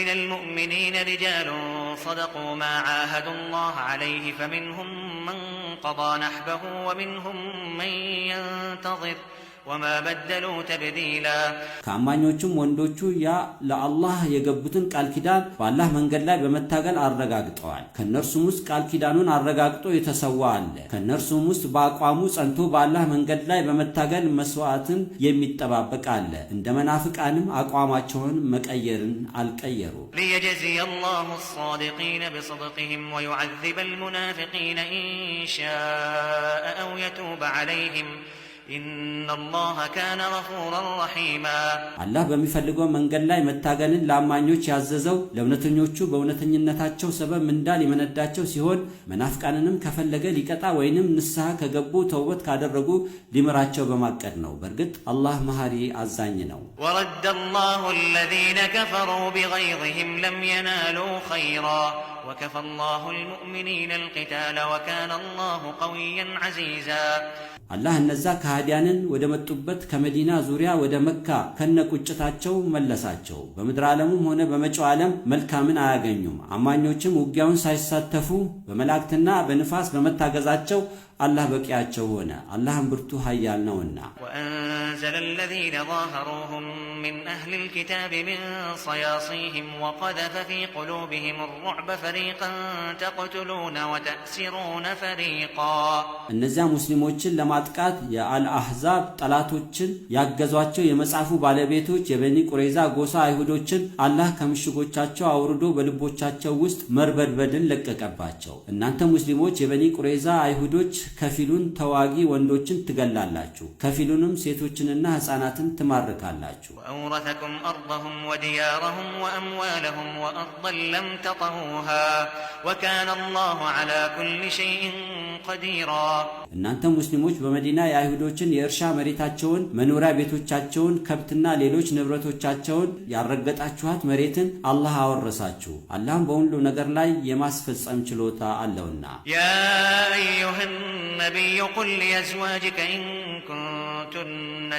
من المؤمنين رجال صدقوا ما عاهدوا الله عليه فمنهم من قضى نحبه ومنهم من ينتظر وما بدلوا تبديلا ከአማኞቹም ወንዶቹ ያ ለአላህ የገቡትን ቃል ኪዳን በአላህ መንገድ ላይ በመታገል አረጋግጠዋል። ከነርሱም ውስጥ ቃል ኪዳኑን አረጋግጦ የተሰዋ አለ። ከነርሱም ውስጥ በአቋሙ ጸንቶ በአላህ መንገድ ላይ በመታገል መስዋዕትን የሚጠባበቅ አለ። እንደ መናፍቃንም አቋማቸውን መቀየርን አልቀየሩ። ليجزي الله الصادقين بصدقهم ويعذب المنافقين إن شاء أو يتوب عليهم إن الله كان غفورا رحيما الله በሚፈልገው መንገድ ላይ መታገልን ለአማኞች ያዘዘው ለእውነተኞቹ በእውነተኝነታቸው ሰበብ ምንዳል ይመነዳቸው ሲሆን መናፍቃንንም ከፈለገ ሊቀጣ ወይንም ንስሐ ከገቡ ተውበት ካደረጉ ሊምራቸው በማቀድ ነው። በርግጥ አላህ መሐሪ አዛኝ ነው። ورد الله الذين كفروا بغيظهم لم ينالوا خيرا وكفى الله المؤمنين القتال وكان الله قويا عزيزا አላህ እነዛ ከሃዲያንን ወደ መጡበት ከመዲና ዙሪያ ወደ መካ ከነቁጭታቸው መለሳቸው። በምድር ዓለሙም ሆነ በመጪው ዓለም መልካምን አያገኙም። አማኞችም ውጊያውን ሳይሳተፉ በመላእክትና በንፋስ በመታገዛቸው አላህ በቂያቸው ሆነ። አላህም ብርቱ ኃያል ነውና። وأنزل الذين ظاهروهم من أهل الكتاب من صياصيهم وقذف في قلوبهم الرعب فريقا تقتلون وتأسرون فريقا እነዚያ ሙስሊሞችን ለማጥቃት የአልአህዛብ ጠላቶችን ያገዟቸው የመጻፉ ባለቤቶች የበኒ ቁረይዛ ጎሳ አይሁዶችን አላህ ከምሽጎቻቸው አውርዶ በልቦቻቸው ውስጥ መርበድበድን ለቀቀባቸው። እናንተ ሙስሊሞች የበኒ ቁረይዛ አይሁዶች ከፊሉን ተዋጊ ወንዶችን ትገላላችሁ፣ ከፊሉንም ሴቶችንና ሕፃናትን ትማርካላችሁ። وأورثكم أرضهم وديارهم وأموالهم وأرضا لم تطئوها وكان الله على كل شيء قديرا እናንተ ሙስሊሞች በመዲና የአይሁዶችን የእርሻ መሬታቸውን፣ መኖሪያ ቤቶቻቸውን፣ ከብትና ሌሎች ንብረቶቻቸውን ያረገጣችኋት መሬትን አላህ አወረሳችሁ። አላህም በሁሉ ነገር ላይ የማስፈጸም ችሎታ አለውና። ያ አዩሃ النبي قل لأزواجك إن كنتن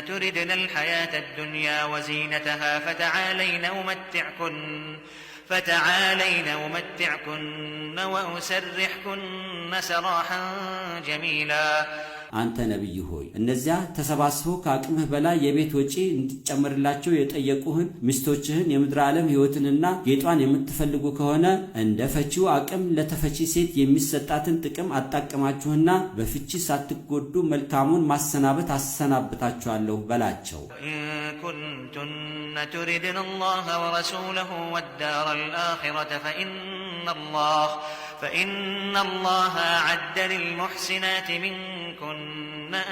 تردن الحياة الدنيا وزينتها فتعالين أمتعكن وأسرحكن سراحا جميلا አንተ ነብይ ሆይ እነዚያ ተሰባስበው ከአቅምህ በላይ የቤት ወጪ እንዲጨመርላቸው የጠየቁህን ሚስቶችህን የምድር ዓለም ሕይወትንና ጌጧን የምትፈልጉ ከሆነ እንደ ፈቺው አቅም ለተፈቺ ሴት የሚሰጣትን ጥቅም አጣቀማችሁና በፍቺ ሳትጎዱ መልካሙን ማሰናበት አሰናብታችኋለሁ በላቸው። كنتن تردن الله ورسوله والدار الآخرة فإن الله أعد للمحسنات منكن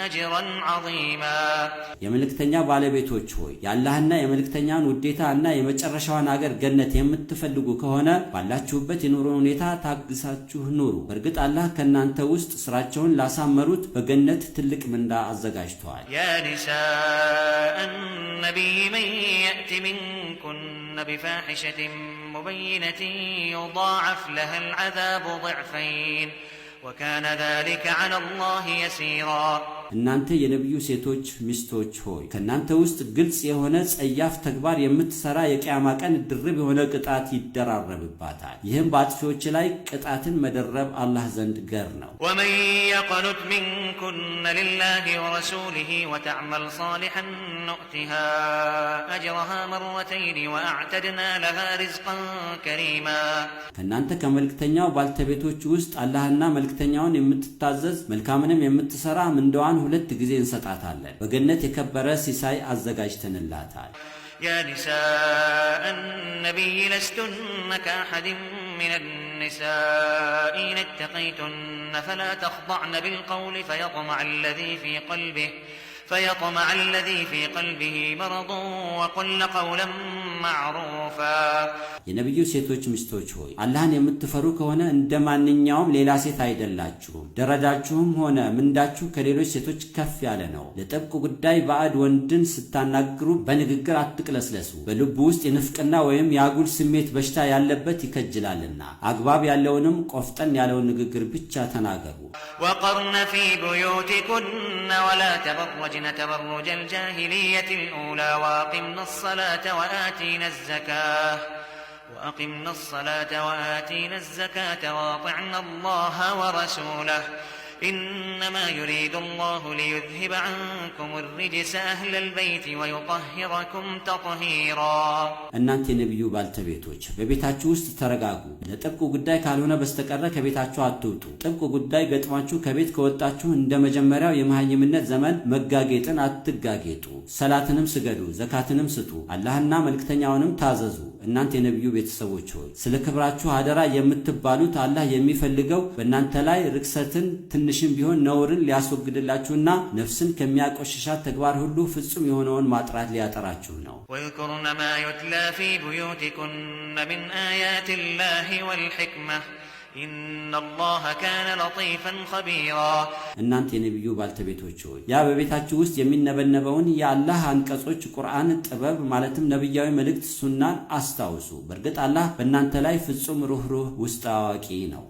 أجرا عظيما የመልእክተኛ ባለቤቶች ሆይ ያላህና የመልእክተኛን ውዴታና የመጨረሻዋን አገር ገነት የምትፈልጉ ከሆነ ባላችሁበት የኑሮ ሁኔታ ታግሳችሁ ኑሩ። በርግጥ አላህ ከናንተ ውስጥ ስራቸውን ላሳመሩት በገነት ትልቅ ምንዳ አዘጋጅቷል። ያ ኒሳء النبي من يأت منكن بفاحشة مبينة يضاعف لها العذاب ضعفين وكان ذلك على الله يسيرا እናንተ የነብዩ ሴቶች ሚስቶች ሆይ ከናንተ ውስጥ ግልጽ የሆነ ጸያፍ ተግባር የምትሰራ የቂያማ ቀን ድርብ የሆነ ቅጣት ይደራረብባታል። ይህም በአጥፊዎች ላይ ቅጣትን መደረብ አላህ ዘንድ ገር ነው። ومن يقنت منكن لله ورسوله وتعمل صالحا نؤتها أجرها مرتين وأعتدنا لها رزقا كريما ከናንተ ከመልእክተኛው ባልተቤቶች ውስጥ አላህና መልእክተኛውን የምትታዘዝ መልካምንም የምትሰራ ምንዳዋን ሁለት ጊዜ እንሰጣታለን። በገነት የከበረ ሲሳይ አዘጋጅተንላታል። يا نساء النبي لستن كأحد من النساء إن اتقيتن فلا تخضعن بالقول فيطمع الذي في قلبه مرض وقلن قولا معروفا የነብዩ ሴቶች ሚስቶች ሆይ አላህን የምትፈሩ ከሆነ እንደማንኛውም ሌላ ሴት አይደላችሁም። ደረጃችሁም ሆነ ምንዳችሁ ከሌሎች ሴቶች ከፍ ያለ ነው። ለጥብቅ ጉዳይ ባዕድ ወንድን ስታናግሩ በንግግር አትቅለስለሱ። በልቡ ውስጥ የንፍቅና ወይም የአጉል ስሜት በሽታ ያለበት ይከጅላልና አግባብ ያለውንም ቆፍጠን ያለውን ንግግር ብቻ ተናገሩ። وقرن في بيوتكن ولا تبرجن تبرج الجاهلية الأولى وأقمنا الصلاة وآتينا وأقمنا الصلاة وآتينا الزكاة وأطعنا الله ورسوله إنما يريد الله ليذهب عنكم الرجس أهل البيت ويطهركم تطهيرا እናንተ የነብዩ ባልተቤቶች በቤታችሁ ውስጥ ተረጋጉ ለጥብቅ ጉዳይ ካልሆነ በስተቀር ከቤታችሁ አትውጡ ጥብቅ ጉዳይ ገጥማችሁ ከቤት ከወጣችሁ እንደመጀመሪያው የመሃይምነት ዘመን መጋጌጥን አትጋጌጡ ሰላትንም ስገዱ ዘካትንም ስጡ አላህና መልእክተኛውንም ታዘዙ እናንተ የነብዩ ቤተሰቦች ሆይ ስለ ክብራችሁ አደራ የምትባሉት አላህ የሚፈልገው በእናንተ ላይ ርክሰትን ትንሽም ቢሆን ነውርን ሊያስወግድላችሁና ነፍስን ከሚያቆሽሻት ተግባር ሁሉ ፍጹም የሆነውን ማጥራት ሊያጠራችሁ ነው وَاذْكُرْنَ مَا يُتْلَى فِي بُيُوتِكُنَّ مِنْ آيَاتِ اللَّهِ وَالْحِكْمَةِ إِنَّ اللَّهَ كَانَ لَطِيفًا خَبِيرًا እናንተ የነብዩ ባልተቤቶች ሆይ ያ በቤታችሁ ውስጥ የሚነበበውን የአላህ አንቀጾች ቁርአን ጥበብ ማለትም ነብያዊ መልእክት ሱናን አስታውሱ በርግጥ አላህ በእናንተ ላይ ፍጹም ሩህሩህ ውስጥ አዋቂ ነው